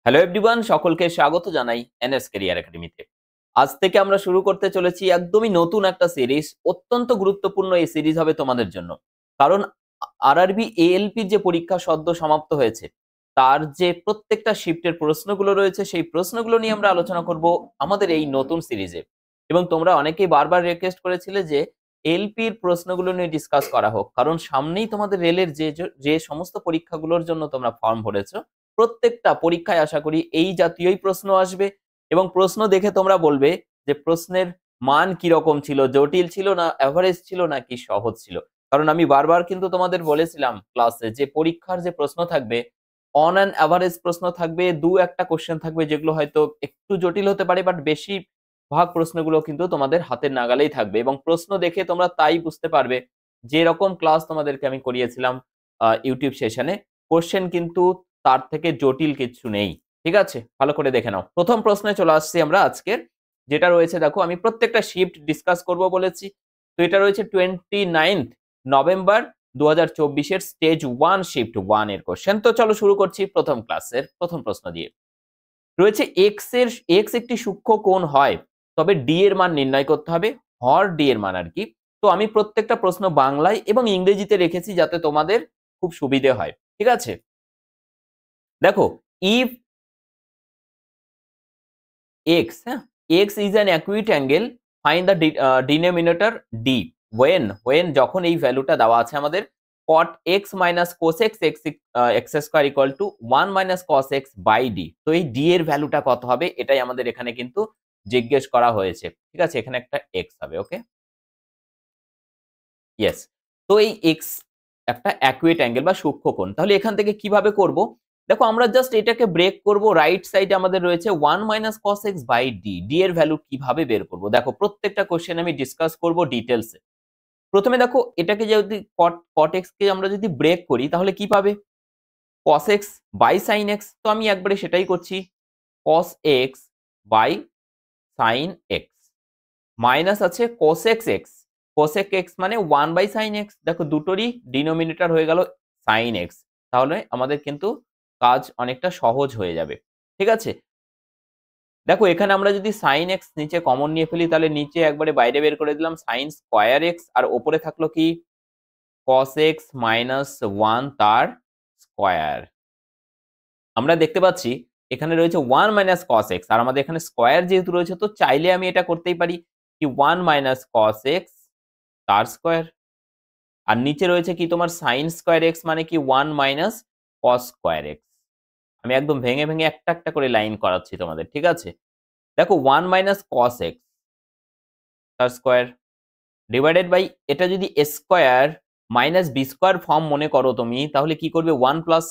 Hello everyone, সকলকে স্বাগত জানাই এনএস ক্যারিয়ার একাডেমিতে। আজ থেকে আমরা শুরু করতে চলেছি একদমই নতুন একটা সিরিজ। অত্যন্ত গুরুত্বপূর্ণ এই সিরিজ হবে তোমাদের জন্য। কারণ আরআরবি এএলপির যে পরীক্ষা সদ্য সমাপ্ত হয়েছে, তার যে প্রত্যেকটা শিফটের প্রশ্নগুলো রয়েছে, সেই প্রশ্নগুলো নিয়ে আমরা আলোচনা করব আমাদের এই নতুন সিরিজে। এবং তোমরা অনেকেই বারবার রিকোয়েস্ট করেছিলে যে এলপির প্রশ্নগুলো নিয়ে ডিসকাস করা হোক। কারণ সামনেই তোমাদের রেলের যে সমস্ত পরীক্ষাগুলোর জন্য তোমরা ফর্ম ভরেছো, প্রত্যেকটা পরীক্ষায় আশা করি এই জাতীয়ই প্রশ্ন আসবে এবং প্রশ্ন দেখে তোমরা বলবে যে প্রশ্নের মান কিরকম ছিল, জটিল ছিল না এভারেজ ছিল নাকি সহজ ছিল। কারণ আমি বারবার কিন্তু তোমাদের বলেছিলাম ক্লাসে যে পরীক্ষার যে প্রশ্ন থাকবে, অন অ্যান এভারেজ প্রশ্ন থাকবে, দু একটা কোশ্চেন থাকবে যেগুলো হয়তো একটু জটিল হতে পারে, বাট বেশি ভাগ প্রশ্নগুলো কিন্তু তোমাদের হাতের নাগালেই থাকবে এবং প্রশ্ন দেখে তোমরা তাই বুঝতে পারবে যে রকম ক্লাস তোমাদেরকে আমি করিয়েছিলাম ইউটিউব সেশনে, কোশ্চেন কিন্তু তার থেকে জটিল কিছু নেই। ঠিক আছে, ভালো করে দেখে নাও। প্রথম প্রশ্নে চলে আসছি আমরা আজকের, যেটা রয়েছে দেখো, আমি প্রত্যেকটা শিফট ডিসকাস করব বলেছি। তো এটা রয়েছে 29 নভেম্বর 2024 এর স্টেজ 1 শিফট 1 এর কোশ্চেন। তো চলো শুরু করছি প্রথম ক্লাসের প্রথম প্রশ্ন দিয়ে। রয়েছে এক্স একটি সূক্ষ্ম কোণ হয়, তবে ডি এর মান নির্ণয় করতে হবে। হর ডি এর মান আর কি। তো আমি প্রত্যেকটা প্রশ্ন বাংলায় এবং ইংরেজিতে রেখেছি যাতে তোমাদের খুব সুবিধে হয়। ঠিক আছে, দেখো, ইফ এক্স, হ্যাঁ, x is an acute angle, find the denominator d when যখন এই ভ্যালুটা দেওয়া আছে আমাদের, cot x minus cos x x square equal to 1 minus cos x by d. তো এই ডি এর ভ্যালুটা কত হবে এটাই আমাদের এখানে কিন্তু জিজ্ঞেস করা হয়েছে। ঠিক আছে, এখানে একটা এক্স হবে। ওকে, ইয়েস। তো এই এক্স একটা অ্যাকুয়েট অ্যাঙ্গেল বা সূক্ষ্মকোণ, তাহলে এখান থেকে কিভাবে করব? দেখো, আমরা জাস্ট এটাকে ব্রেক করব। রাইট সাইডে আমাদের রয়েছে 1 minus cos x by d. D এর ভ্যালু কিভাবে বের করব? দেখো, প্রত্যেকটা কোশ্চেন আমি ডিসকাস করব ডিটেলসে। প্রথমে দেখো, এটাকে যদি cot x কে আমরা যদি ব্রেক করি তাহলে কি পাবে? cos x by sin x। তো আমি একবারে সেটাই করছি, cos x by sin x minus আছে cosec x। cosec x মানে 1 বাই sin x। দেখো, দুটোরই ডিনোমিনেটর হয়ে গেল sin x। তাহলে আমাদের কিন্তু কাজ অনেকটা সহজ হয়ে যাবে। ঠিক আছে, দেখো এখানে আমরা যদি sin x নিচে কমন নিয়ে ফেলি তাহলে নিচে একবারে বাইরে বের করে দিলাম sin স্কয়ার x, আর ওপরে থাকলো কি cos x মাইনাস 1 তার স্কয়ার। আমরা দেখতে পাচ্ছি এখানে রয়েছে 1 মাইনাস cos x, আর আমাদের এখানে স্কয়ার যেহেতু রয়েছে, তো চাইলে আমি এটা করতেই পারি কি 1 মাইনাস cos x তার স্কয়ার। আর নিচে রয়েছে কি তোমার sin স্কয়ার x মানে কি 1 মাইনাস cos স্কয়ার x। আমি একদম ভেঙে ভেঙে একটা একটা করে লাইন করাচ্ছি তোমাদের। ঠিক আছে, দেখো 1 মাইনাস cos x তার স্কয়ার ডিভাইডেড বাই, এটা যদি square minus b square form মনে করো তুমি, তাহলে কি করবে? 1 plus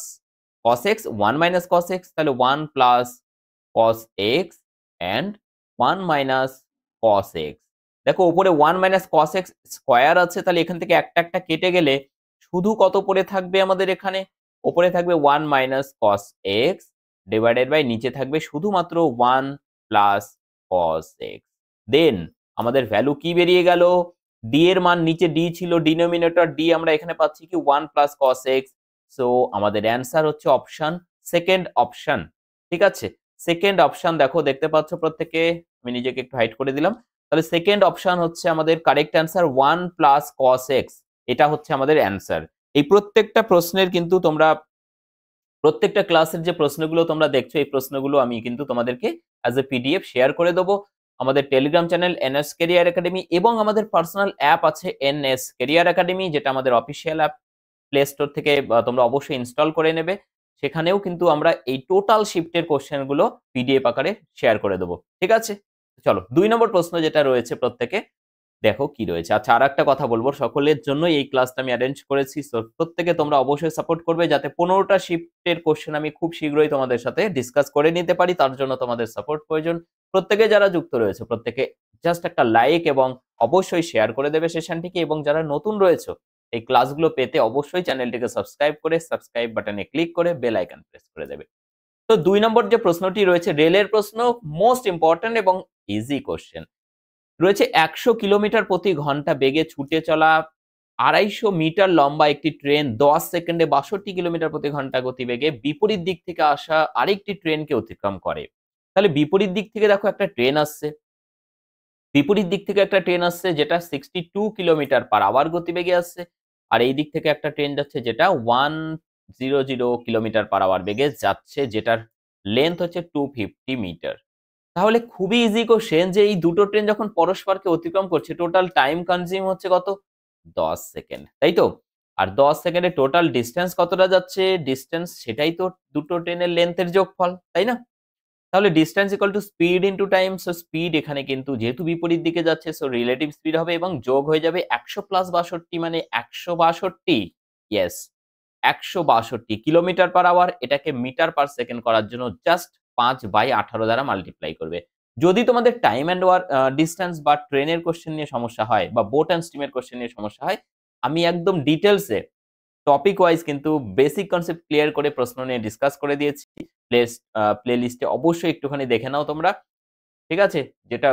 cos x 1 minus cos x, তাহলে 1 plus cos x and 1 minus cos x। দেখো, উপরে 1 মাইনাস cos x স্কয়ার আছে, তাহলে এখান থেকে একটা একটা কেটে গেলে শুধু কত পড়ে থাকবে আমাদের এখানে? উপরে থাকবে 1 minus cos x divided by নিচে থাকবে শুধুমাত্র 1 প্লাস cos x। দেন আমাদের ভ্যালু কি বেরিয়ে গেল? ডি এর মান, নিচে ডি ছিল, ডিনোমিনেটর ডি, আমরা এখানে পাচ্ছি কি 1 প্লাস cos x। সো আমাদের অ্যান্সার হচ্ছে অপশন সেকেন্ড অপশন। ঠিক আছে, সেকেন্ড অপশন দেখো, দেখতে পাচ্ছ প্রত্যেকে, আমি নিজেকে একটু হাইড করে দিলাম। তাহলে সেকেন্ড অপশন হচ্ছে আমাদের correct answer, 1 plus cos x। এটা হচ্ছে আমাদের অ্যান্সার। এই প্রত্যেকটা প্রশ্নের কিন্তু তোমরা, প্রত্যেকটা ক্লাসের যে প্রশ্নগুলো তোমরা দেখছো, এই প্রশ্নগুলো আমি কিন্তু তোমাদেরকে অ্যাজ এ পিডিএফ শেয়ার করে দেবো আমাদের Telegram channel NS career academy, এবং আমাদের পার্সোনাল অ্যাপ আছে এনএস ক্যারিয়ার একাডেমি, যেটা আমাদের অফিসিয়াল অ্যাপ। প্লে স্টোর থেকে তোমরা অবশ্যই ইনস্টল করে নেবে। সেখানেও কিন্তু আমরা এই টোটাল শিফটের কোশ্চেনগুলো পিডিএফ আকারে শেয়ার করে দেবো। ঠিক আছে, চলো 2 নম্বর প্রশ্ন যেটা রয়েছে প্রত্যেকে দেখো কি রয়েছে। আচ্ছা, আর একটা কথা বলবো, সকলের জন্য এই ক্লাসটা আমি অ্যারেঞ্জ করেছি। সো প্রত্যেকে তোমরা অবশ্যই সাপোর্ট করবে যাতে 15টা শিফটের কোশ্চেন আমি খুব শীঘ্রই তোমাদের সাথে ডিসকাস করে নিতে পারি। তার জন্য তোমাদের সাপোর্ট প্রয়োজন। প্রত্যেকে যারা যুক্ত রয়েছে প্রত্যেকে জাস্ট একটা লাইক এবং অবশ্যই শেয়ার করে দেবে সেশনটিকে, এবং যারা নতুন রয়েছে এই ক্লাসগুলো পেতে অবশ্যই চ্যানেলটিকে সাবস্ক্রাইব করে সাবস্ক্রাইব বাটনে ক্লিক করে বেল আইকন প্রেস করে দেবে। তো 2 নম্বর যে প্রশ্নটি রয়েছে রেলের প্রশ্ন, মোস্ট ইম্পর্টেন্ট এবং ইজি কোশ্চেন রয়েছে। 100 কিলোমিটার প্রতি ঘন্টা বেগে ছুটে চলা 250 মিটার লম্বা একটি ট্রেন 10 সেকেন্ডে 62 কিলোমিটার প্রতি ঘন্টা গতিবেগে বিপরীত দিক থেকে আসা আরেকটি ট্রেনকে অতিক্রম করে। তাহলে বিপরীত দিক থেকে দেখো একটা ট্রেন আসছে, বিপরীত দিক থেকে একটা ট্রেন আসছে যেটা 62 কিলোমিটার পার আওয়ার গতিবেগে আসছে, আর এই দিক থেকে একটা ট্রেন যাচ্ছে যেটা 100 কিলোমিটার পার আওয়ার বেগে যাচ্ছে, যেটার লেন্থ হচ্ছে 250 মিটার। তাহলে খুবই ইজি কোশ্চেন যে এই দুটো ট্রেন যখন পরস্পরকে অতিক্রম করছে টোটাল টাইম কনজিউম হচ্ছে কত, 10 সেকেন্ড, তাই তো? আর 10 সেকেন্ডে টোটাল ডিস্টেন্স কতটা যাচ্ছে, ডিস্টেন্স সেটাই তো দুটো ট্রেনের লেন্থের যোগফল, তাই না? তাহলে distance equal to speed into time. So speed এখানে কিন্তু যেহেতু বিপরীত দিকে যাচ্ছে সো রিলেটিভ স্পিড হবে এবং যোগ হয়ে যাবে 100 প্লাস 62 মানে 162। Yes, 162 kilometre per hour. এটাকে মিটার পার সেকেন্ড করার জন্য জাস্ট 5/18 দ্বারা মাল্টিপ্লাই করবে। যদি তোমাদের টাইম অ্যান্ড ডিস্টেন্স বা ট্রেনের কোশ্চেন নিয়ে সমস্যা হয় বা বোট অ্যান্ড স্টিমের কোশ্চেন নিয়ে সমস্যা হয়, আমি একদম ডিটেলসে টপিক ওয়াইজ কিন্তু বেসিক কনসেপ্ট ক্লিয়ার করে প্রশ্ন নিয়ে ডিসকাস করে দিয়েছি। প্লেলিস্টে অবশ্যই একটুখানি দেখে নাও তোমরা, ঠিক আছে? যেটা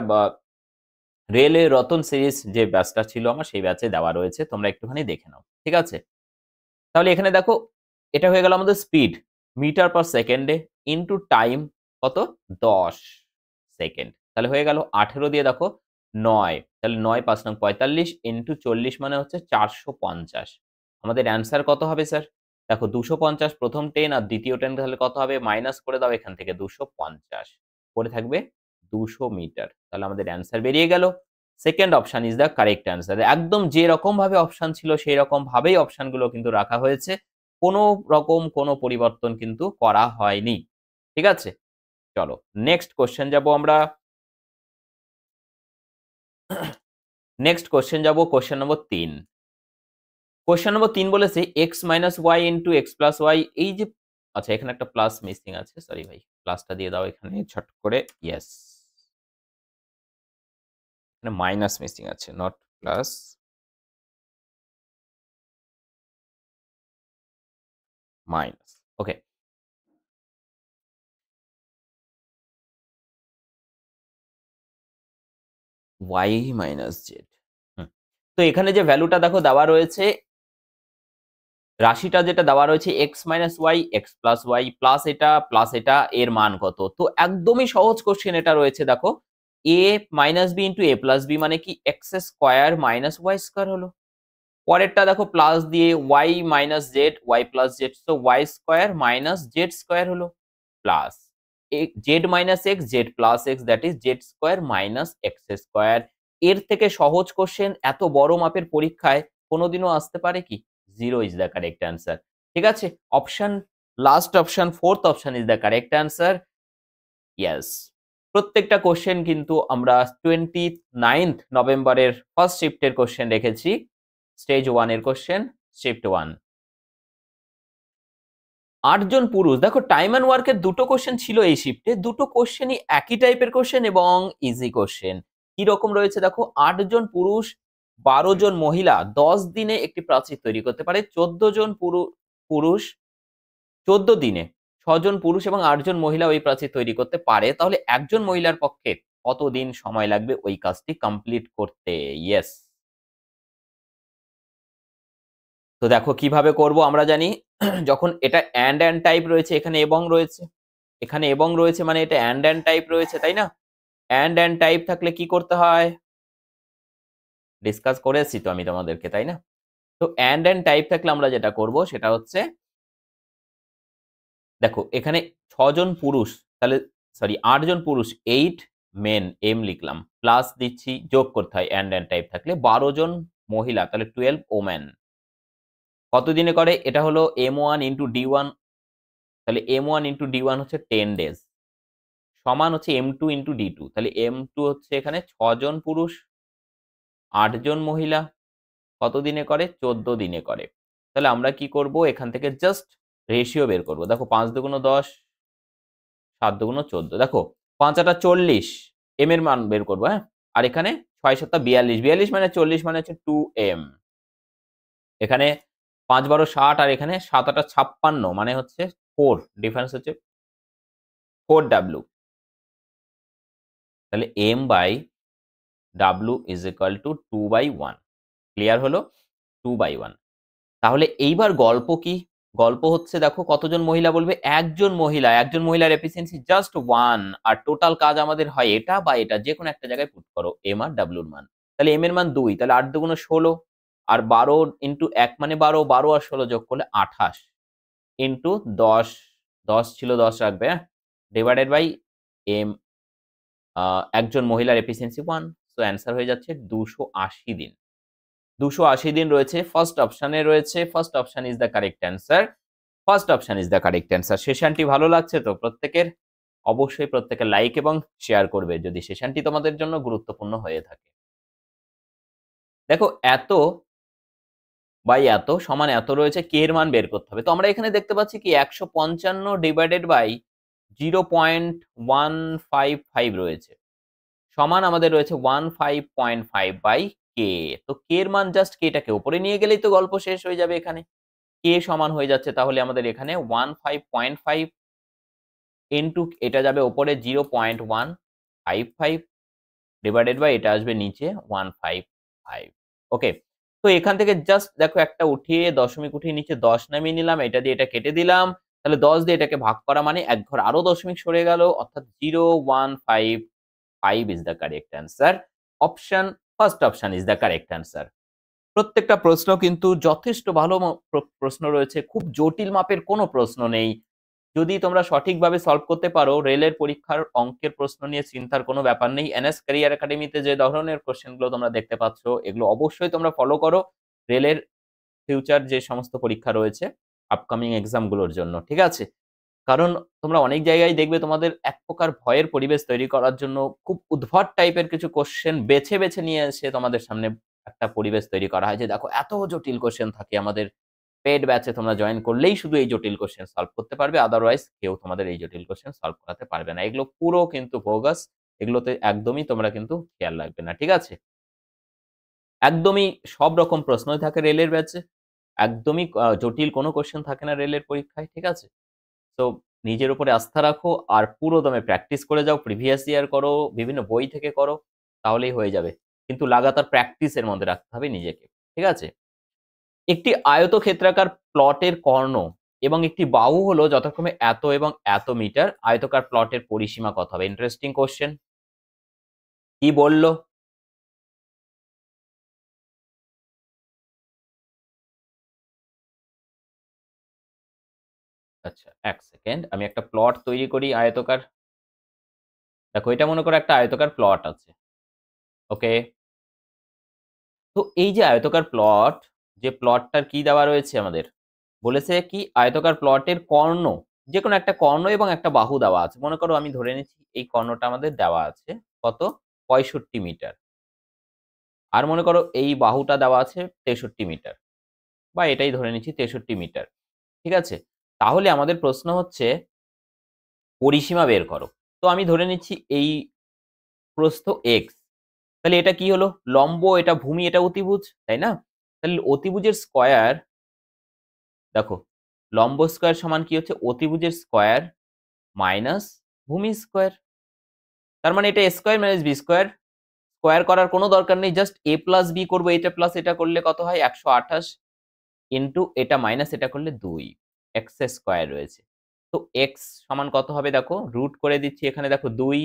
রেলওয়ে রতন সিরিজ যে ব্যাচটা ছিল আমার সেই ব্যাচে দেওয়া রয়েছে, তোমরা একটুখানি দেখে নাও, ঠিক আছে? তাহলে এখানে দেখো এটা হয়ে গেল আমাদের স্পিড মিটার পার সেকেন্ডে ইনটু টাইম কত, 10 সেকেন্ড। তাহলে হয়ে গেল 18 দিয়ে দেখো 9, তাহলে 9 5 9 45 ইনটু 40 মানে হচ্ছে 450। আমাদের অ্যান্সার কত হবে স্যার? দেখো 250 প্রথম 10 আর দ্বিতীয় 10 তাহলে কত হবে, মাইনাস করে দাও এখান থেকে 250, পরে থাকবে 200 মিটার। তাহলে আমাদের অ্যান্সার বেরিয়ে গেল। Second option is the correct answer. একদম যে রকম ভাবে অপশন ছিল সেই রকম ভাবেই অপশনগুলো কিন্তু রাখা হয়েছে, কোনো রকম কোনো পরিবর্তন কিন্তু করা হয়নি, ঠিক আছে? চলো নেক্সট কোশ্চেন যাব আমরা। নেক্সট কোশ্চেন যাব কোশ্চেন নম্বর 3। কোশ্চেন নম্বর 3 বলেছে x minus y into x plus y. এই যে আচ্ছা এখানে একটা প্লাস মিসিং আছে, সরি ভাই, প্লাসটা দিয়ে দাও এখানে ছট করে। ইয়েস, এখানে মাইনাস মিসিং আছে, not plus, minus. Okay, y minus z. তো এখানে যে ভ্যালুটা দেখো দেওয়া রয়েছে, রাশিটা যেটা দেওয়া রয়েছে x minus y x plus y plus এটা এর মান কত। তো একদমই সহজ কোশ্চেন এটা রয়েছে, দেখো A minus B into A plus B মানে কি X square minus Y square হলো। পরেরটা দেখো প্লাস দিয়ে Y minus Z Y plus Z, তো Y square minus Z square হলো plus Z minus X Z plus X that is Z square minus X square. এর থেকে সহজ question এত বড় মাপের পরীক্ষায় কোনোদিনও আসতে পারে কি? Zero is the correct answer, ঠিক আছে? Option, last option, fourth option is the correct answer. Yes, প্রত্যেকটা কোশ্চেন কিন্তু আমরা 29 নভেম্বরের ফার্স্ট শিফটের কোশ্চেন রেখেছি। স্টেজ 1 এর কোশ্চেন, শিফট 1। 8 জন পুরুষ, দেখো টাইম অ্যান্ড ওয়ার্কের দুটো কোশ্চেন ছিল এই শিফটে, দুটো কোশ্চেনই একই টাইপের কোশ্চেন এবং ইজি কোশ্চেন। কি রকম রয়েছে দেখো, 8 জন পুরুষ 12 জন মহিলা 10 দিনে একটি প্রাচীর তৈরি করতে পারে। 14 জন পুরুষ 14 দিনে 6 জন পুরুষ এবং 8 জন মহিলা ওই প্রাচীর তৈরি করতে পারে। তাহলে একজন মহিলার পক্ষে কতদিন সময় লাগবে ওই কাজটি কমপ্লিট করতে? ইয়েস। তো দেখো কিভাবে করব আমরা জানি, যখন এটা অ্যান্ড টাইপ রয়েছে, এখানে এবং রয়েছে, এখানে এবং রয়েছে মানে এটা অ্যান্ড টাইপ রয়েছে, তাই না? অ্যান্ড টাইপ থাকলে কি করতে হয় ডিসকাস করে এসেছি তো আমি তোমাদেরকে, তাই না? তো অ্যান্ড টাইপ থাকলে আমরা যেটা করব সেটা হচ্ছে, দেখো এখানে 6 জন পুরুষ, তাহলে সরি 8 জন পুরুষ 8 মেন এম লিখলাম, প্লাস দিচ্ছি যোগ করতে হয় অ্যান্ড টাইপ থাকলে 12 জন মহিলা, তাহলে 12 ওমেন কত দিনে করে? এটা হলো M1 ইন্টু D1, তাহলে M1 ইন্টু D1 হচ্ছে 10 ডেজ সমান হচ্ছে M2 ইন্টু D2, তাহলে M2 হচ্ছে এখানে 6 জন পুরুষ 8 জন মহিলা কত দিনে করে? 14 দিনে করে। তাহলে আমরা কি করব, এখান থেকে জাস্ট রেশিও বের করব। দেখো 5 দুগুণ 10, 7 দুগুণ 14, দেখো 5 আটা 40 এম এর মান বের করবো, হ্যাঁ? আর এখানে 6 7 42, 42 মানে 40 মানে হচ্ছে 2m। এখানে 5 12 60 আর এখানে 7 8 56 মানে হচ্ছে 4, ডিফারেন্স হচ্ছে 4w। তাহলে m by w is equal to 2/1। Clear হলো? 2/1। তাহলে এইবার গল্প কি? গল্প হচ্ছে দেখো কতজন মহিলা বলবে? একজন মহিলা। একজন মহিলার এফিসিয়েন্সি জাস্ট 1 আর টোটাল কাজ আমাদের হয় এটা বা এটা যেকোনো একটা জায়গায় পুট করো এম আর ডব্লিউ এর মান। তাহলে এম এর মান ২ তাহলে ৮ দুগুণ ১৬ আর ১২ ইন্টু ১ মানে ১২, ১২ আর ১৬ যোগ করলে ২৮ ইন্টু ১০, ১০ ছিল ১০ রাখবে হ্যাঁ? ডিভাইডেড বাই এম আ একজন মহিলার এফিসিয়েন্সি 1 সো অ্যান্সার হয়ে যাচ্ছে ২৮০ দিন। ২৮০ দিন রয়েছে ফার্স্ট অপশনে রয়েছে। First option is the correct answer. First option is the correct answer. সেশনটি ভালো লাগছে তো প্রত্যেকের? অবশ্যই প্রত্যেকে লাইক এবং শেয়ার করবে যদি সেশনটি তোমাদের জন্য গুরুত্বপূর্ণ হয়ে থাকে। দেখো এত বাই এত সমান এত রয়েছে কে এর মান বের করতে হবে। তো আমরা এখানে দেখতে পাচ্ছি কি ১৫৫ ডিভাইডেড বাই 0.155 রয়েছে। সমান আমাদের রয়েছে 15.5 বাই কে। তো কে এর মান জাস্ট কে টাকে উপরে নিয়ে গেলেই তো গল্প শেষ হয়ে যাবে এখানে। কে সমান হয়ে যাচ্ছে তাহলে আমাদের এখানে 15.5 ইনটু এটা যাবে উপরে 0.155 ডিভাইডেড বাই এটা আসবে নিচে 155। ওকে। তো এখান থেকে জাস্ট দেখো একটা উঠিয়ে দশমিক উঠিয়ে নিচে ১০ নামিয়ে নিলাম। এটা দিয়ে এটা কেটে দিলাম। তাহলে ১০ দিয়ে এটাকে ভাগ করা মানে এক ঘর আরো দশমিক সরে গেল অর্থাৎ 0155 ইস the correct answer. Option first option is the correct answer. প্রত্যেকটা প্রশ্ন কিন্তু যথেষ্ট ভালো প্রশ্ন রয়েছে। খুব জটিল মাপের কোনো প্রশ্ন নেই। যদি তোমরা সঠিকভাবে সলভ করতে পারো, রেলের পরীক্ষার অঙ্কের প্রশ্ন নিয়ে চিন্তার কোনো ব্যাপার নেই। এনএস ক্যারিয়ার একাডেমিতে যে ধরনের কোয়েশ্চেন গুলো তোমরা দেখতে পাচ্ছ, এগুলো অবশ্যই তোমরা ফলো করো। রেলের ফিউচার যে সমস্ত পরীক্ষা রয়েছে, আপকামিং এক্সাম গুলোর জন্য। ঠিক আছে? কারণ তোমরা অনেক জায়গায় দেখবে তোমাদের এক প্রকার ভয়ের পরিবেশ তৈরি করার জন্য খুব উদ্ভট টাইপের কিছু কোয়েশ্চেন বেছে, বেছে নিয়ে এসে তোমাদের সামনে একটা পরিবেশ তৈরি করা হয় যে, দেখো এত জটিল কোয়েশ্চেন থাকে আমাদের পেইড ব্যাচে তোমরা জয়েন করলেই শুধু এই জটিল কোয়েশ্চেন সলভ করতে পারবে। আদারওয়াইজ কেউ তোমাদের এই জটিল কোয়েশ্চেন সলভ করাতে পারবে না। এগুলো পুরো কিন্তু বোগাস। এগুলোতে একদমই তোমরা কিন্তু খেয়াল রাখবে না। ঠিক আছে? একদমই সব রকম প্রশ্নই থাকে রেলের ব্যাচে। একদমই জটিল কোনো কোয়েশ্চেন থাকে না রেলের পরীক্ষায়। ঠিক আছে? তো নিজের উপরে আস্থা রাখো আর পুরো দমে প্র্যাকটিস করে যাও। প্রিভিয়াস ইয়ার করো, বিভিন্ন বই থেকে করো, তাহলেই হয়ে যাবে। কিন্তু লাগাতার প্র্যাকটিসের মধ্যে রাখতে হবে নিজেকে। ঠিক আছে? একটি আয়তক্ষেত্রাকার প্লটের কর্ণ এবং একটি বাহু হলো যথাক্রমে এত এবং এত মিটার। আয়তকার প্লটের পরিসীমা কত হবে? Interesting question. কি বলল? আচ্ছা ১ সেকেন্ড। আমি একটা প্লট তৈরি করি আয়তকার। দেখো এটা মনে করো একটা আয়তকার প্লট আছে। ওকে? তো এই যে আয়তকার প্লট, যে প্লটটার কি দেওয়া রয়েছে আমাদের? বলেছে কি আয়তকার প্লটের কর্ণ, যেকোনো একটা কর্ণ এবং একটা বাহু দেওয়া আছে। মনে করো আমি ধরে নিচ্ছি এই কর্ণটা আমাদের দেওয়া আছে। কত? ৬৫ মিটার। আর মনে করো এই বাহুটা দেওয়া আছে ৬৩ মিটার বা এটাই ধরে নিচ্ছি ৬৩ মিটার। ঠিক আছে? তাহলে আমাদের প্রশ্ন হচ্ছে পরিসীমা বের করো। তো আমি ধরে নিচ্ছি এই প্রস্থ x। তাহলে এটা কি হলো? লম্ব, এটা ভূমি, এটা অতিভুজ, তাই না? তাহলে অতিভুজের স্কয়ার দেখো, লম্ব স্কয়ার সমান কি হচ্ছে? অতিভুজের স্কয়ার মাইনাস ভূমি স্কয়ার। তার মানে এটা a square minus b square. Square করার কোনো দরকার নেই। জাস্ট a প্লাস b করব। এটা প্লাস এটা করলে কত হয়? ১২৮ ইনটু এটা মাইনাস এটা করলে ২। এক্স স্কয়ার রয়েছে। তো এক্স সমান কত হবে দেখো? রুট করে দিচ্ছি। এখানে দেখো ২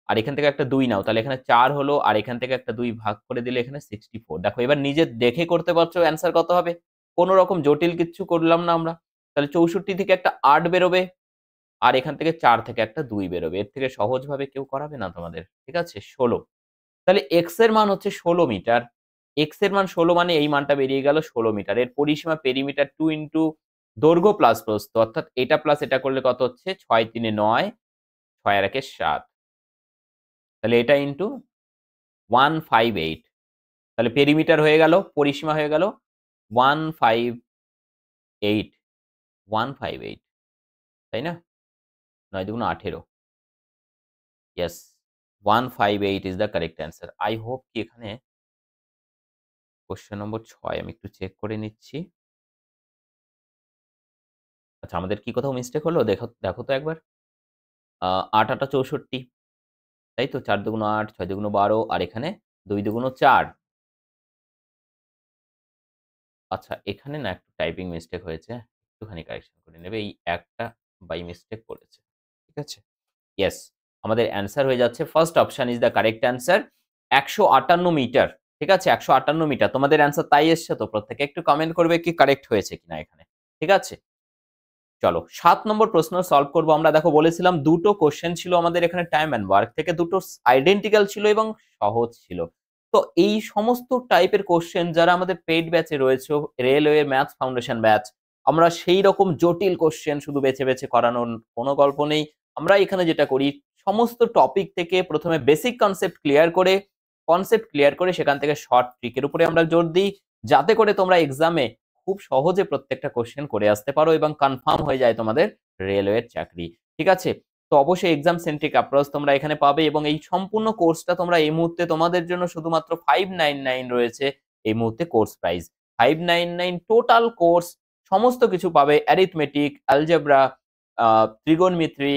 আর এখান থেকে একটা ২ নাও। তাহলে এখানে ৪ হলো আর এখান থেকে একটা ২ ভাগ করে দিলে এখানে 64। দেখো এবার নিজে দেখে করতে পারছো অ্যান্সার কত হবে? কোন রকম জটিল কিচ্ছু করলাম না আমরা। তাহলে ৬৪ থেকে একটা ৮ বেরোবে আর এখান থেকে ৪ থেকে একটা ২ বেরোবে। এর থেকে সহজভাবে কেউ করাবে না তোমাদের। ঠিক আছে? ১৬। তাহলে এক্স এর মান হচ্ছে ১৬ মিটার। এক্স এর মান ১৬ মানে এই মানটা বেরিয়ে গেল ১৬ মিটার। এর পরিসীমা পেরিমিটার 2 ইনটু দৈর্ঘ্য প্লাস প্রস্থ অর্থাৎ এটা প্লাস এটা করলে কত হচ্ছে? ৬ ৩ এ ৯, ৬ আর ১ এ ৭। তাহলে এটা ইনটু 158 তাহলে পেরিমিটার হয়ে গেল, পরিসীমা হয়ে গেল 158, 158 তাই না? ৯ দুগুণ ১৮ yes 158 is the correct answer. I hope কি এখানে কোয়েশ্চেন নম্বর ৬ আমি একটু চেক করে নিচ্ছি। আচ্ছা আমাদের কি কোথাও মিস্টেক হলো? দেখো দেখো তো একবার। ৮ ৮ ৬৪ তাই তো? ৪ দুগুণ ৮, ৬ দুগুণ ১২ আর এখানে ২ দুগুণ ৪। আচ্ছা, এখানে না একটু টাইপিং মিস্টেক হয়েছে। একটুখানি কারেকশন করে নেবে। এই একটা বাই মিস্টেক করেছে। ঠিক আছে? ইয়েস, আমাদের অ্যান্সার হয়ে যাচ্ছে first option is the correct answer ১৫৮ metre. ঠিক আছে? ১৫৮ মিটার। তোমাদের অ্যান্সার তাই এসছে তো? প্রত্যেকে একটু কমেন্ট করবে কি কারেক্ট হয়েছে কিনা এখানে। ঠিক আছে? চলো ৭ নম্বর প্রশ্ন সলভ করব আমরা। দেখো বলেছিলাম দুটো কোয়েশ্চেন ছিল আমাদের এখানে টাইম অ্যান্ড ওয়ার্ক থেকে, দুটো আইডেন্টিক্যাল ছিল এবং সহজ ছিল। তো এই সমস্ত টাইপের কোয়েশ্চেন যারা আমাদের পেইড ব্যাচে রয়েছে, রেলওয়ে ম্যাথস ফাউন্ডেশন ব্যাচ, আমরা সেই রকম জটিল কোয়েশ্চেন শুধু বেছে বেছে করানোর কোনো গল্প নেই। আমরা এখানে যেটা করি সমস্ত টপিক থেকে প্রথমে বেসিক কনসেপ্ট ক্লিয়ার করে সেখান থেকে শর্ট ট্রিকের উপরে আমরা জোর দিই, যাতে করে তোমরা এক্সামে খুব সহজে প্রত্যেকটা কোশ্চেন করে আসতে পারো এবং কনফার্ম হয়ে যায় তোমাদের রেলওয়ের চাকরি। ঠিক আছে? তো অবশ্যই এক্সাম সেন্ট্রিক অ্যাপ্রোচ তোমরা এখানে পাবে এবং এই সম্পূর্ণ কোর্সটা তোমরা এই মুহূর্তে তোমাদের জন্য শুধুমাত্র 599 রয়েছে এই মুহূর্তে কোর্স প্রাইস। 599 টোটাল কোর্স, সমস্ত কিছু পাবে, অ্যারিথমেটিক, অ্যালজেব্রা, ত্রিগোণমিত্রি,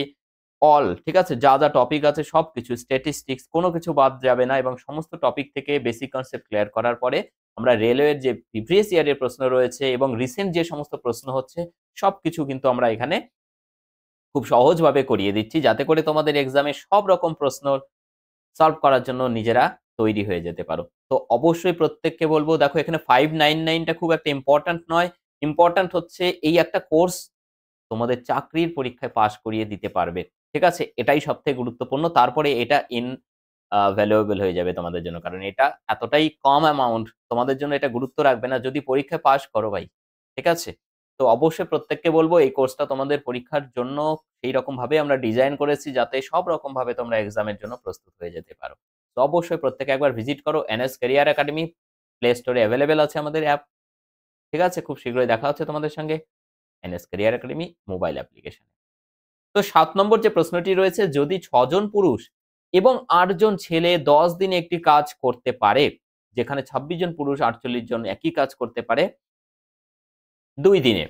অল, ঠিক আছে? যা যা টপিক আছে সবকিছু, স্ট্যাটিস্টিক্স কোনো কিছু বাদ যাবে না এবং সমস্ত টপিক থেকে বেসিক কনসেপ্ট ক্লিয়ার করার পরে আমরা রেলওয়ের যে প্রিভিয়াস ইয়ারের প্রশ্ন রয়েছে এবং রিসেন্ট যে সমস্ত প্রশ্ন হচ্ছে সবকিছু কিন্তু আমরা এখানে খুব সহজভাবে করিয়ে দিচ্ছি, যাতে করে তোমাদের এক্সামে সব রকম প্রশ্ন সলভ করার জন্য নিজেরা তৈরি হয়ে যেতে পারো। তো অবশ্যই প্রত্যেককে বলবো, দেখো এখানে 599 টা খুব একটা ইম্পোর্টেন্ট নয়। ইম্পোর্টেন্ট হচ্ছে এই একটা কোর্স তোমাদের চাকরির পরীক্ষায় পাস করিয়ে দিতে পারবে। ঠিক আছে? এটাই সবথেকে গুরুত্বপূর্ণ। তারপরে এটা ভ্যালুয়েবল হয়ে যাবে তোমাদের জন্য। কারণ এটা এতটাই কম অ্যামাউন্ট, তোমাদের জন্য এটা গুরুত্ব রাখবে না যদি পরীক্ষায় পাস করো ভাই। ঠিক আছে? তো অবশ্যই প্রত্যেককে বলবো এই কোর্সটা তোমাদের পরীক্ষার জন্য সেইরকমভাবে আমরা ডিজাইন করেছি যাতে সব রকমভাবে তোমরা এক্সামের জন্য প্রস্তুত হয়ে যেতে পারো। তো অবশ্যই প্রত্যেকে একবার ভিজিট করো। এনএস ক্যারিয়ার একাডেমি প্লে স্টোরে এভেইলেবল আছে আমাদের অ্যাপ। ঠিক আছে? খুব শীঘ্রই দেখা হচ্ছে তোমাদের সঙ্গে NS career academy mobile application. তো ৭ নম্বর যে প্রশ্নটি রয়েছে, যদি ৬ জন পুরুষ এবং ৮ জন ছেলে ১০ দিনে একটি কাজ করতে পারে, যেখানে ২৬ জন পুরুষ ৪৮ জন একই কাজ করতে পারে ২ দিনে,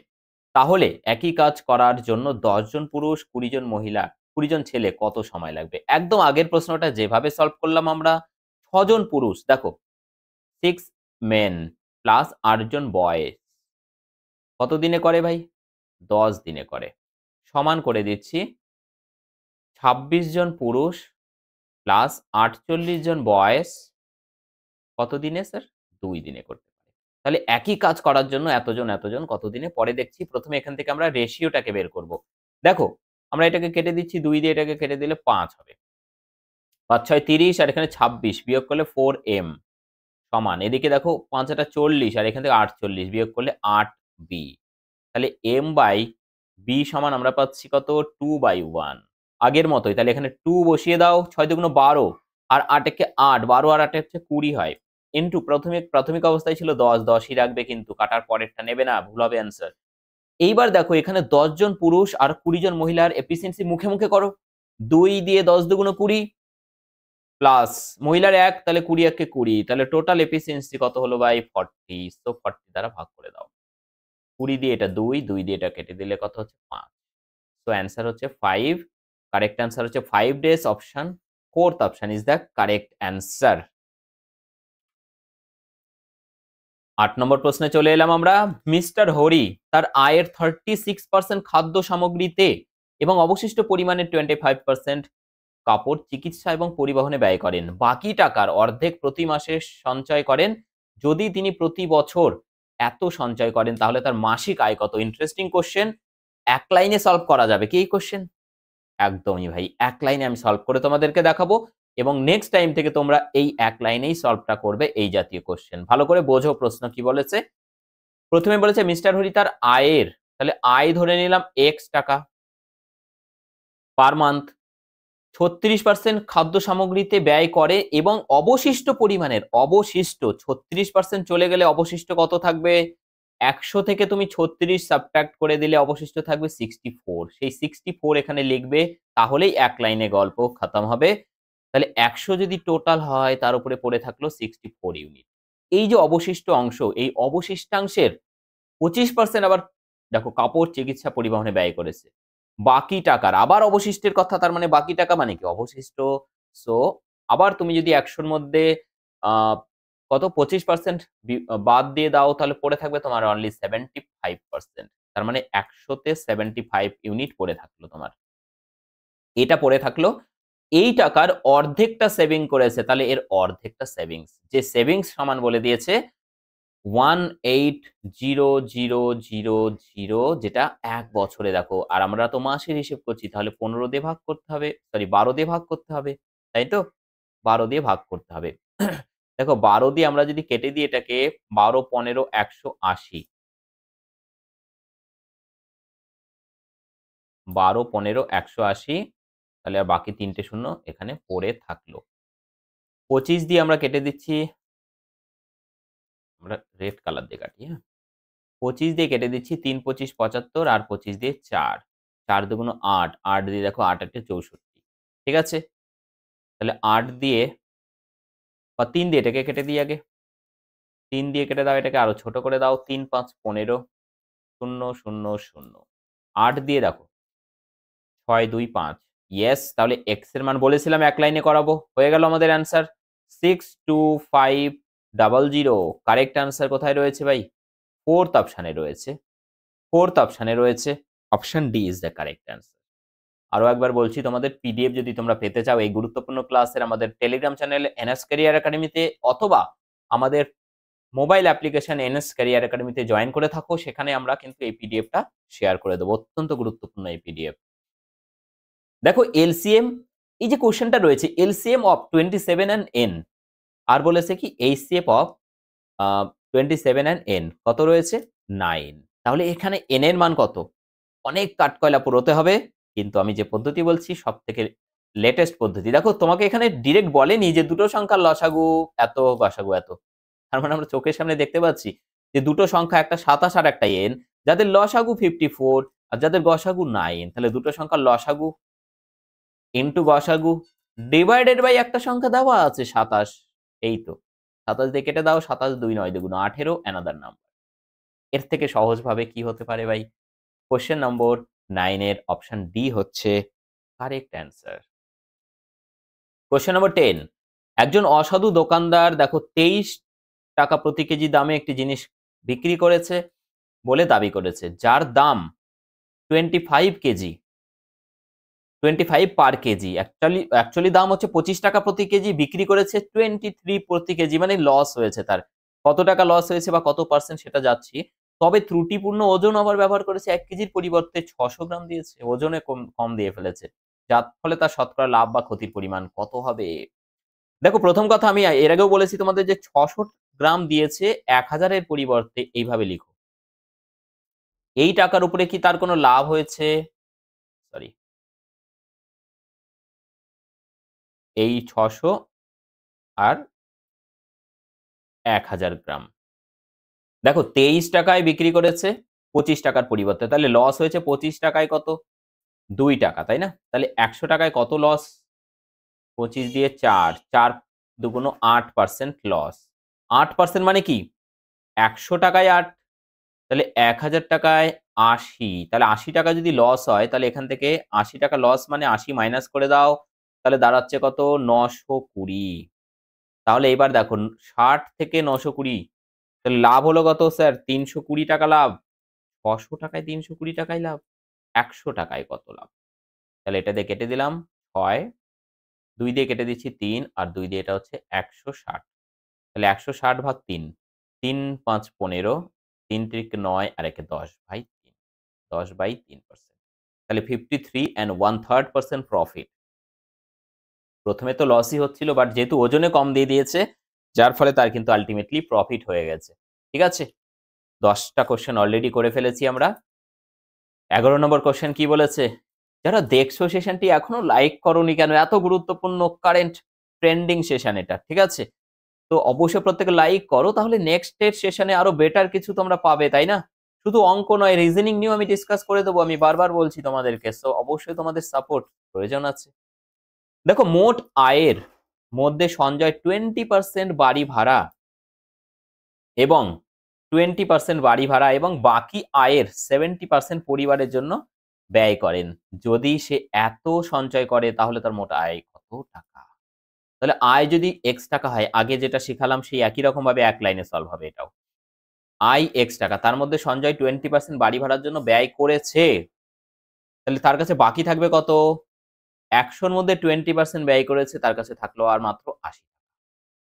তাহলে একই কাজ করার জন্য ১০ জন পুরুষ, ২০ জন মহিলা, ২০ জন ছেলে কত সময় লাগবে? একদম আগের প্রশ্নটা যেভাবে সলভ করলাম আমরা, ৬ জন পুরুষ, দেখো 6 মেন প্লাস ৮ জন বয়েজ কত দিনে করে ভাই? ১০ দিনে করে। সমান করে দিচ্ছি ২৬ জন পুরুষ প্লাস ৪৮ জন বয়েজ কত দিনে স্যার? ২ দিনে করতে পারে। তাহলে একই কাজ করার জন্য এতজন, এতজন কত দিনে? পরে দেখছি। প্রথমে এখান থেকে আমরা রেশিওটাকে বের করব। দেখো, আমরা এটাকে কেটে দিচ্ছি ২ দিয়ে, এটাকে কেটে দিলে ৫ হবে। ৫ ৬ ৩০ আর এখানে ২৬ বিয়োগ করলে 4m সমান। এদিকে দেখো ৫ এটা ৪০ আর এখান থেকে ৪৮ বিয়োগ করলে ৮b। তাহলে m/b সমান আমরা পাচ্ছি কত? 2/1। আগের মতোই। তাহলে এখানে 2 বসিয়ে দাও। ৬ দুগুণ ১২ আর ৮ একে ৮, ১২ আর ৮ হচ্ছে ২০ হয়। ইনটু প্রাথমিক অবস্থায় ছিল ১০, ১০ই রাখবে কিন্তু কাটার পরেরটা নেবে না, ভুল হবে অ্যান্সার। এইবার দেখো এখানে ১০ জন পুরুষ আর ২০ জন মহিলার এফিসিয়েন্সি মুখে, মুখে করো। ২ দিয়ে ১০ দুগুণ ২০ প্লাস মহিলার ১, তাহলে ২০ একে ২০, তাহলে টোটাল এফিসিয়েন্সি কত হলো ভাই? 40। সো 40 দ্বারা ভাগ করে দাও। ২০ দিয়ে এটা ২, ২ দিয়ে এটা কেটে দিলে কত হচ্ছে? ৫। সো অ্যান্সার হচ্ছে 5। কারেক্ট অ্যান্সার হচ্ছে 5 days option. 4th option is the correct answer. ৮ নম্বর প্রশ্নে চলে এলাম আমরা। মিস্টার হরি তার আয়ের 36% খাদ্য সামগ্রীতে এবং অবশিষ্ট পরিমাণের 25% কাপড়, চিকিৎসা এবং পরিবহনে ব্যয় করেন। বাকি টাকার অর্ধেক প্রতি মাসে সঞ্চয় করেন। যদি তিনি প্রতি বছর এত সঞ্চয় করেন তাহলে তার মাসিক আয় কত? Interesting question. এক লাইনে সলভ করা যাবে কি এই কোশ্চেন? একদমই ভাই। এক লাইনে আমি সলভ করে তোমাদেরকে দেখাবো এবং নেক্সট টাইম থেকে তোমরা এই এক লাইনেই সলভটা করবে এই জাতীয় কোশ্চেন। ভালো করে বোঝো প্রশ্ন কি বলেছে। প্রথমে বলেছে মিস্টার হরি তার আয়ের, তাহলে আয় ধরে নিলাম x টাকা পার মান্থ ৩৬% খাদ্য সামগ্রীতে ব্যয় করে এবং অবশিষ্ট পরিমাণের, অবশিষ্ট ৩৬% চলে গেলে অবশিষ্ট কত থাকবে? ১০০ থেকে তুমি ৩৬ সাবট্রাক্ট করে দিলে অবশিষ্ট থাকবে 64। সেই 64 এখানে লিখবে, তাহলেই এক লাইনে গল্প খতম হবে। তাহলে ১০০ যদি টোটাল হয় তার উপরে পড়ে থাকলো 64 ইউনিট। এই যে অবশিষ্ট অংশ, এই অবশিষ্টাংশের 25% আবার দেখো কাপড়, চিকিৎসা, পরিবহনে ব্যয় করেছে। বাকি টাকার আবার অবশিষ্টের কথা, তার মানে বাকি টাকা মানে কি? অবশিষ্ট। সো আবার তুমি যদি ১০০ র মধ্যে আ কত 25% বাদ দিয়ে দাও, তাহলে পড়ে থাকবে তোমার অনলি 75%। তার মানে 100-তে 75 ইউনিট পড়ে থাকলো তোমার। এটা পড়ে থাকলো। এই টাকার অর্ধেকটা সেভিং করেছে, তাহলে এর অর্ধেকটা সেভিংস। যে সেভিংস সমান বলে দিয়েছে 180000, যেটা 1 বছরে দেখো। আর আমরা তো মাসের হিসেব করছি, তাহলে 15 দিয়ে ভাগ করতে হবে, সরি 12 দিয়ে ভাগ করতে হবে, তাই তো? 12 দিয়ে ভাগ করতে হবে। দেখো 12 দিয়ে আমরা যদি কেটে দিই এটাকে, 12, 15, 180, 12, 15, 180, তাহলে আর বাকি 3টে শূন্য এখানে পড়ে থাকলো। 25 দিয়ে আমরা কেটে দিচ্ছি, আমরা রেড কালার দিয়ে কাটি, হ্যাঁ? 25 দিয়ে কেটে দিচ্ছি, 3, 25, 75, আর 25 দিয়ে 4, 4 দুগুণ 8, 8 দিয়ে দেখো 8 8 64, ঠিক আছে? তাহলে 8 দিয়ে বা 3 দিয়ে এটাকে কেটে দিই আগে। 3 দিয়ে কেটে দাও, এটাকে আরো ছোট করে দাও। 3, 5, 15, 0 0 0। 8 দিয়ে দেখো 6, 2, 5। ইয়েস, তাহলে x এর মান বলেছিলাম এক লাইনে করাবো। হয়ে গেল আমাদের অ্যান্সার 62500। কারেক্ট অ্যান্সার কোথায় রয়েছে ভাই? 4th অপশনে রয়েছে। 4th অপশনে রয়েছে। Option D is the correct answer. আরো একবার বলছি, তোমাদের পিডিএফ যদি তোমরা পেতে চাও এই গুরুত্বপূর্ণ ক্লাসের, আমাদের টেলিগ্রাম চ্যানেল এনএস ক্যারিয়ার একাডেমিতে, অথবা আমাদের মোবাইল অ্যাপ্লিকেশন এনএস ক্যারিয়ার একাডেমিতে জয়েন করে থাকো, সেখানে আমরা কিন্তু এই পিডিএফটা শেয়ার করে দেবো। অত্যন্ত গুরুত্বপূর্ণ এই পিডিএফ। দেখো এলসিএম, এই যে কোশ্চেনটা রয়েছে, এলসিএম অফ 27 and n, আর বলেছে কি এইচসিএফ অফ 27 and n কত রয়েছে? 9। তাহলে এখানে n এর মান কত? অনেক কাঠকয়লা পুরোতে হবে, কিন্তু আমি যে পদ্ধতি বলছি সব থেকে লেটেস্ট পদ্ধতি। দেখো তোমাকে এখানে ডিরেক্ট বলেনি যে দুটো সংখ্যার লসাগু এত, গসাগু এত। তার মানে আমরা চোখের সামনে দেখতে পাচ্ছি যে দুটো সংখ্যা, একটা 27 আর একটা n, যাদের লসাগু 54 আর যাদের গসাগু 9। তাহলে দুটো সংখ্যার লসাগু ইন্টু গসাগু ডিভাইডেড বাই একটা সংখ্যা দেওয়া আছে 27। এই তো 27 দিয়ে কেটে দাও, 27 2 9 2 18, অ্যানাদার নাম্বার। এর থেকে সহজভাবে কি হতে পারে ভাই? কোশ্চেন নম্বর 9 এর অপশন ডি হচ্ছে কারেক্ট অ্যান্সার। কোশ্চেন নম্বর 10, একজন অসাধু দোকানদার দেখো 23 টাকা প্রতি কেজি দামে একটি জিনিস বিক্রি করেছে বলে দাবি করেছে, যার দাম 25 কেজি, 25 পার কেজি। অ্যাকচুয়ালি দাম হচ্ছে 25 টাকা প্রতি কেজি, বিক্রি করেছে 23 প্রতি কেজি, মানে লস হয়েছে তার। কত টাকা লস হয়েছে বা কত পার্সেন্ট সেটা যাচ্ছি। তবে ত্রুটিপূর্ণ ওজন আবার ব্যবহার করেছে, 1 কেজির পরিবর্তে 600 গ্রাম দিয়েছে, ওজনে কম দিয়ে ফেলেছে, যার ফলে তার শতকরা লাভ বা ক্ষতির পরিমাণ কত হবে? দেখো প্রথম কথা, আমি এর আগেও বলেছি তোমাদের যে 600 গ্রাম দিয়েছে 1000 এর পরিবর্তে, এইভাবে লিখো। এই টাকার উপরে কি তার কোনো লাভ হয়েছে? সরি, এই 600 আর 1000 গ্রাম, দেখো 23 টাকায় বিক্রি করেছে 25 টাকার পরিবর্তে, তাহলে লস হয়েছে 25 টাকায় কত? 2 টাকা, তাই না? তাহলে 100 টাকায় কত লস? 25 দিয়ে 4, 4 দুগুণ 8% লস। 8% মানে কি? 100 টাকায় 8, তাহলে 1000 টাকায় 80, তাহলে 80 টাকা যদি লস হয়, তাহলে এখান থেকে 80 টাকা লস মানে 80 মাইনাস করে দাও, তাহলে দাঁড়াচ্ছে কত? 920। তাহলে এবার দেখো 60 থেকে 920, তাহলে লাভ হলো কত স্যার? 320 টাকা লাভ। 600 টাকায় 320 টাকায় লাভ, 100 টাকায় কত লাভ? তাহলে এটা দিয়ে কেটে দিলাম 6, 2 দিয়ে কেটে দিচ্ছি 3, আর 2 দিয়ে এটা হচ্ছে 160। তাহলে 160 ভাগ 3, 3 5 15, 3 3 9 আর একে 10 বাই 3, 10/3%। তাহলে 53 and 1/3% প্রফিট। প্রথমে তো লসই হচ্ছিল, বাট যেহেতু ওজনে কম দিয়ে দিয়েছে, যার ফলে তার কিন্তু আলটিমেটলি প্রফিট হয়ে গেছে। ঠিক আছে, 10টা কোশ্চেন অলরেডি করে ফেলেছি আমরা। 11 নম্বর কোশ্চেন কি বলেছে? যারা দেখছো সেশনটি এখনো লাইক করোনি কেন? এত গুরুত্বপূর্ণ কারেন্ট ট্রেন্ডিং সেশন এটা, ঠিক আছে? তো অবশ্যই প্রত্যেকে লাইক করো, তাহলে নেক্সট এর সেশনে আরো বেটার কিছু তোমরা পাবে, তাই না? শুধু অঙ্ক নয়, রিজনিং নিয়েও আমি ডিসকাস করে দেবো, আমি বারবার বলছি তোমাদেরকে। সো অবশ্যই তোমাদের সাপোর্ট প্রয়োজন আছে। দেখো মোট আয়ের মধ্যে সঞ্জয় 20% বাড়ি ভাড়া এবং 20% বাড়ি ভাড়া এবং বাকি আয়ের 70% পরিবারের জন্য ব্যয় করেন। যদি সে এত সঞ্চয় করে, তাহলে তার মোট আয় কত টাকা? তাহলে আয় যদি এক্স টাকা হয়, আগে যেটা শিখালাম সেই একই রকম ভাবে এক লাইনে সলভ হবে এটাও। আয় এক্স টাকা, তার মধ্যে সঞ্জয় 20% বাড়ি ভাড়ার জন্য ব্যয় করেছে, তাহলে তার কাছে বাকি থাকবে কত? 100 র মধ্যে 20% ব্যয় করেছে, তার কাছে থাকলো আর মাত্র 80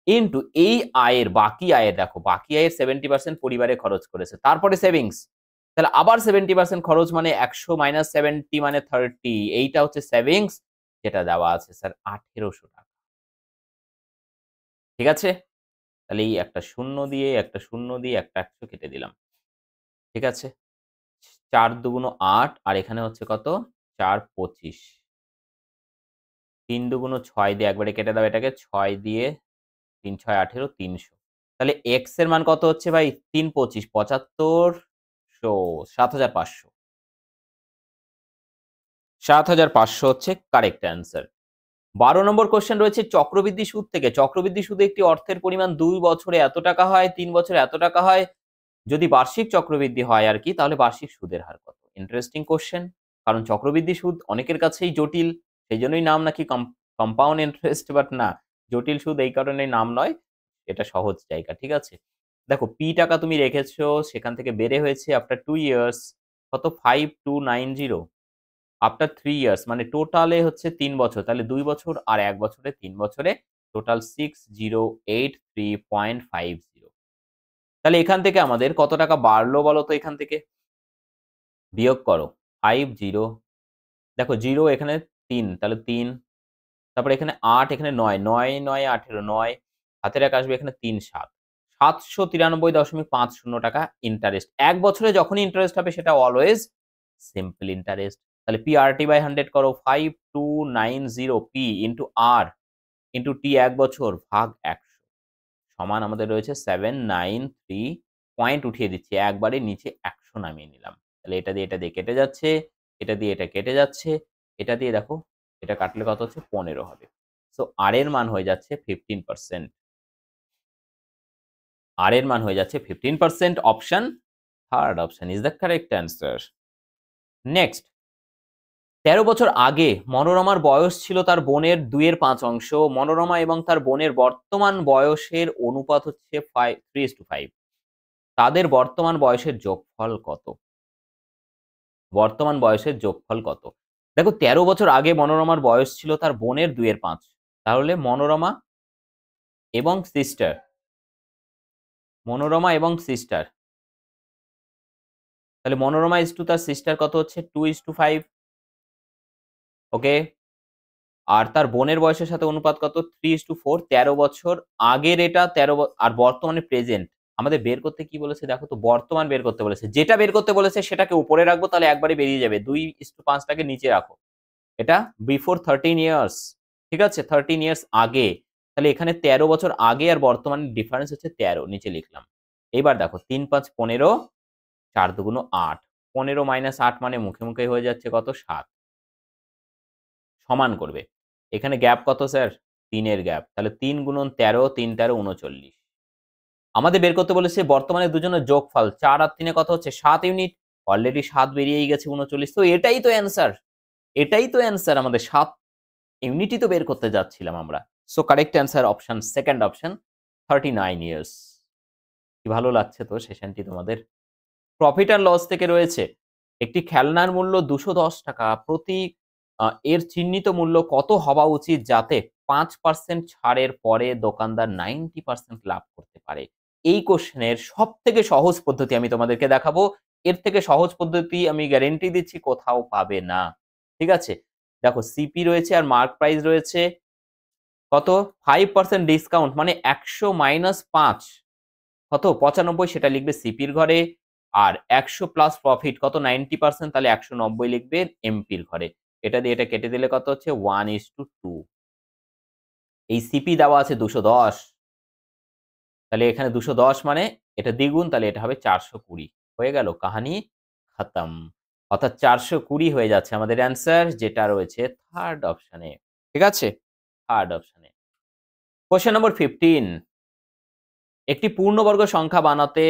ইনটু এই আয়ের বাকি আয়ের, দেখো বাকি আয়ের 70% পরিবারে খরচ করেছে, তারপরে সেভিংস, তাহলে আবার 70% খরচ মানে 100 মাইনাস 70 মানে 30, এইটা হচ্ছে সেভিংস যেটা দেওয়া আছে স্যার 1800 টাকা। ঠিক আছে, তাহলে এই একটা শূন্য দিয়ে একটা শূন্য দিয়ে একটা 100 কেটে দিলাম। ঠিক আছে, 4 দুগুণ 8 আর এখানে হচ্ছে কত 4 25, 3 দুগুণ 6 দিয়ে একবারে কেটে দাও এটাকে, 6 দিয়ে 3 6 18 300, তাহলে এক্স এর মান কত হচ্ছে ভাই 3 25 75 7500, 7500 হচ্ছে কারেক্ট অ্যান্সার। 12 নম্বর কোশ্চেন রয়েছে চক্রবৃদ্ধি সুদ থেকে। চক্রবৃদ্ধি সুদে একটি অর্থের পরিমাণ 2 বছরে এত টাকা হয়, 3 বছরে এত টাকা হয়, যদি বার্ষিক চক্রবৃদ্ধি হয় আর কি, তাহলে বার্ষিক সুদের হার কত? ইন্টারেস্টিং কোশ্চেন, কারণ চক্রবৃদ্ধি সুদ অনেকের কাছেই জটিল, সেই জন্যই নাম নাকি কম্পাউন্ড ইন্টারেস্ট, বাট না, জটিল সুদ এই কারণে নাম নয়, এটা সহজ জায়গা। ঠিক আছে, দেখো পি টাকা তুমি রেখেছো, সেখান থেকে বেড়ে হয়েছে আফটার 2 ইয়ার্স কত 5290, আফটার 3 ইয়ার্স মানে টোটালে হচ্ছে 3 বছর, তাহলে 2 বছর আর 1 বছরে 3 বছরে টোটাল 6083.50, তাহলে এখান থেকে আমাদের কত টাকা বাড়লো বলো তো? এখান থেকে বিয়োগ করো 50, দেখো 0 এখানে 3, তাহলে 3, তারপরে এখানে 8, এখানে 9, 9 9 18, 9 হাতের এক আসবে এখানে 3 7, 793.50 টাকা ইন্টারেস্ট। 1 বছরে যখনই ইন্টারেস্ট হবে সেটা অলওয়েজ সিম্পল ইন্টারেস্ট। তাহলে PRT বাই 100 করো, 5290 পি ইন্টু আর ইন্টু টি 1 বছর ভাগ 100 সমান আমাদের রয়েছে 793, পয়েন্ট উঠিয়ে দিচ্ছি, একবারে নিচে 100 নামিয়ে নিলাম। তাহলে এটা দিয়ে কেটে যাচ্ছে, এটা দিয়ে এটা কেটে যাচ্ছে, এটা দিয়ে দেখো এটা কাটলে কত হচ্ছে 15 হবে। সো আর এর মান হয়ে যাচ্ছে 15%, আর এর মান হয়ে যাচ্ছে 15%, option third option is the correct answer. Next, 13 বছর আগে মনোরমার বয়স ছিল তার বোনের 2/5 অংশ, মনোরমা এবং তার বোনের বর্তমান বয়সের অনুপাত হচ্ছে 3:5, তাদের বর্তমান বয়সের যোগফল কত? বর্তমান বয়সের যোগফল কত? দেখো 13 বছর আগে মনোরমার বয়স ছিল তার বোনের 2/5, তাহলে মনোরমা এবং সিস্টার, মনোরমা এবং সিস্টার, তাহলে মনোরমা ইজ টু তার সিস্টার কত হচ্ছে 2:5, ওকে, আর তার বোনের বয়সের সাথে অনুপাত কত 3:4, 13 বছর আগের এটা 13 আর বর্তমানে প্রেজেন্ট আমাদের বের করতে কি বলেছে দেখো তো, বর্তমান বের করতে বলেছে, যেটা বের করতে বলেছে সেটাকে উপরে রাখবো, তাহলে একবারে বেরিয়ে যাবে, 2:5 টাকে নিচে রাখো, এটা বিফোর 13 ইয়ার্স, ঠিক আছে 13 ইয়ার্স আগে, তাহলে এখানে 13 বছর আগে আর বর্তমানে ডিফারেন্স হচ্ছে 13, নিচে লিখলাম। এইবার দেখো 3 5 15, 4 দুগুণ 8, 15 মাইনাস 8 মানে মুখে মুখে হয়ে যাচ্ছে কত 7, সমান করবে, এখানে গ্যাপ কত স্যার 3 এর গ্যাপ, তাহলে 3 গুণন 13, 3 13 39, আমাদের বের করতে বলেছে বর্তমানে দুজনের যোগফল, 4 আর 3 কত হচ্ছে 7 ইউনিট, অলরেডি 7 বেরিয়েই গেছে 39, তো এটাই তো অ্যান্সার, এটাই তো অ্যান্সার, আমাদের 7 ইউনিটই তো বের করতে যাচ্ছিলাম আমরা। So correct answer option second option 39 years. কি ভালো লাগছে তো সেশনটি তোমাদের? প্রফিট অ্যান্ড লস থেকে রয়েছে একটি খেলনার মূল্য 210 টাকা, প্রতি এর চিহ্নিত মূল্য কত হওয়া উচিত যাতে 5% ছাড়ের পরে দোকানদার 90% লাভ করতে পারে? এই কোশ্চেনের সবথেকে সহজ পদ্ধতি আমি তোমাদেরকে দেখাবো, এর থেকে সহজ পদ্ধতি আমি গ্যারান্টি দিচ্ছি কোথাও পাবে না। ঠিক আছে, দেখো সিপি রয়েছে আর মার্ক প্রাইস রয়েছে কত 5% ডিসকাউন্ট মানে 100 মাইনাস 5 কত 95, সেটা লিখবে সিপির ঘরে, আর 100 প্লাস প্রফিট কত 90%, তাহলে 190 লিখবে এমপির ঘরে, এটা দিয়ে এটা কেটে দিলে কত হচ্ছে 1:2, এই সিপি দেওয়া আছে 210, তাহলে এখানে 210 মানে এটা দ্বিগুণ, তাহলে এটা হবে 420, হয়ে গেল কাহানি খতম, অর্থাৎ 420 হয়ে যাচ্ছে আমাদের অ্যান্সার, যেটা রয়েছে থার্ড অপশনে। ঠিক আছে, থার্ড অপশনে। কোশ্চেন নম্বর 15, একটি পূর্ণবর্গ সংখ্যা বানাতে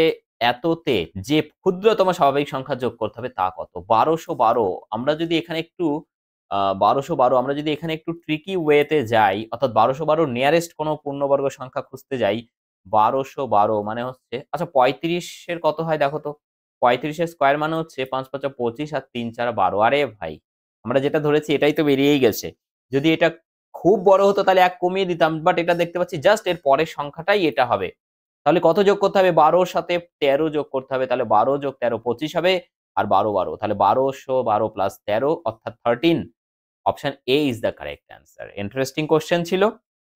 এততে যে ক্ষুদ্রতম স্বাভাবিক সংখ্যা যোগ করতে হবে তা কত? 1212, আমরা যদি এখানে একটু 1212 আমরা যদি এখানে একটু ট্রিকি ওয়েতে যাই, অর্থাৎ 1212 নিয়ারেস্ট কোনো পূর্ণবর্গ সংখ্যা খুঁজতে যাই, 1212 মানে হচ্ছে, আচ্ছা 35-এর কত হয় দেখো তো? 35-এর স্কোয়ার মানে হচ্ছে 5 5 25 আর 3 4 12। আরে ভাই, আমরা যেটা ধরেছি এটাই তো বেরিয়েই গেছে। যদি এটা খুব বড় হতো তাহলে 1 কমিয়ে দিতাম, বাট এটা দেখতে পাচ্ছি জাস্ট এর পরের সংখ্যাটাই এটা হবে। তাহলে কত যোগ করতে হবে? 12 র সাথে 13 যোগ করতে হবে। তাহলে 12 যোগ 13 25 হবে, আর 12 12 তাহলে 1212 প্লাস 13 অর্থাৎ 13। Option A is the correct answer. Interesting question ছিল।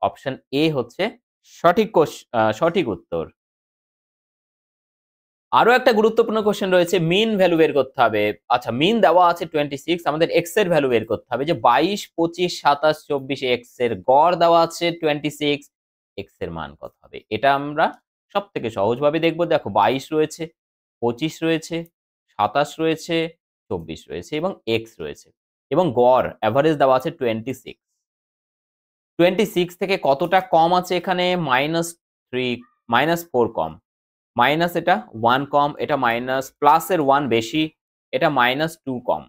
অপশন এ হচ্ছে সঠিক উত্তর। আরো একটা গুরুত্বপূর্ণ কোয়েশ্চেন রয়েছে, মিন ভ্যালু বের করতে হবে। আচ্ছা, মিন দেওয়া আছে 26, আমাদের এক্স এর ভ্যালু বের করতে হবে, যে 22 25 27 24 এক্স এর গড় দেওয়া আছে 26, এক্স এর মান কত হবে? এটা আমরা সবথেকে সহজভাবে দেখব। দেখো 22 রয়েছে, 25 রয়েছে, 27 রয়েছে, 24 রয়েছে এবং এক্স রয়েছে, এবং গড় এভারেজ দেওয়া আছে 26। 26 থেকে কতটা কম আছে এখানে? -3, -4 কম, মাইনাস এটা 1 কম, এটা মাইনাস, প্লাস এর 1 বেশি, এটা -2 কম।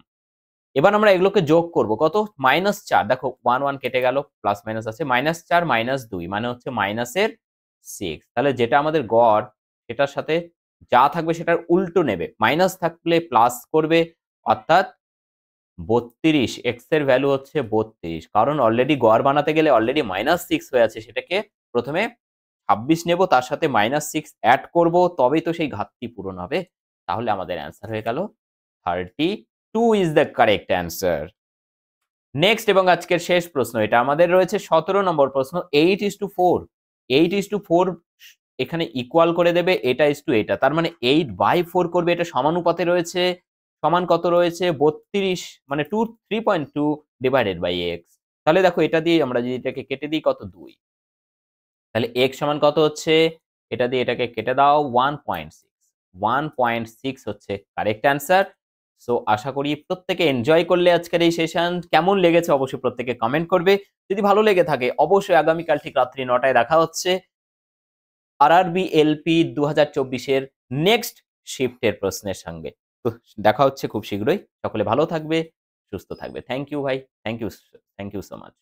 এবার আমরা এগুলোকে যোগ করব, কত? -4, দেখো 1 1 কেটে গেল, প্লাস মাইনাস আছে, -4 -2 মানে হচ্ছে মাইনাসের 6। তাহলে যেটা আমাদের গড়, সেটার সাথে যা থাকবে সেটার উল্টো নেবে, মাইনাস থাকলে প্লাস করবে, অর্থাৎ 32। এক্স এর ভ্যালু হচ্ছে 32, কারণ অলরেডি গড় বানাতে গেলে অলরেডি -6 হয়ে আছে, সেটাকে প্রথমে 26 নেব, তার সাথে -6 অ্যাড করব, তবেই তো সেই ঘাটতি পূরণ হবে। তাহলে আমাদের অ্যান্সার হয়ে গেল 32 is the correct answer. Next এবং আজকের শেষ প্রশ্ন, এটা আমাদের রয়েছে 17 নম্বর প্রশ্ন। 8:4, 8:4 এখানে ইকুয়াল করে দেবে এটা ইস্টু এটা, তার মানে 8/4 করবে, এটা সমানুপাতে রয়েছে, সমান কত রয়েছে? 32, মানে 3.2 ডিভাইডেড বাই এক্স। তাহলে দেখো এটা দিয়ে আমরা যদি এটাকে কেটে দিই, কত? 2। তাহলে x সমান কত হচ্ছে? এটা দিয়ে এটাকে কেটে দাও, 1.6। 1.6 হচ্ছে কারেক্ট অ্যান্সার। সো আশা করি প্রত্যেকে এনজয় করলে আজকের এই সেশন। কেমন লেগেছে অবশ্যই প্রত্যেকে কমেন্ট করবে। যদি ভালো লেগে থাকে অবশ্যই আগামীকাল ঠিক রাত্রি 9টায় দেখা হচ্ছে আরআরবি এলপি 2024 এর নেক্সট শিফটের প্রশ্নের সঙ্গে। তো দেখা হচ্ছে খুব শীঘ্রই। সকলে ভালো থাকবে, সুস্থ থাকবে। থ্যাংক ইউ ভাই। Thank you so much.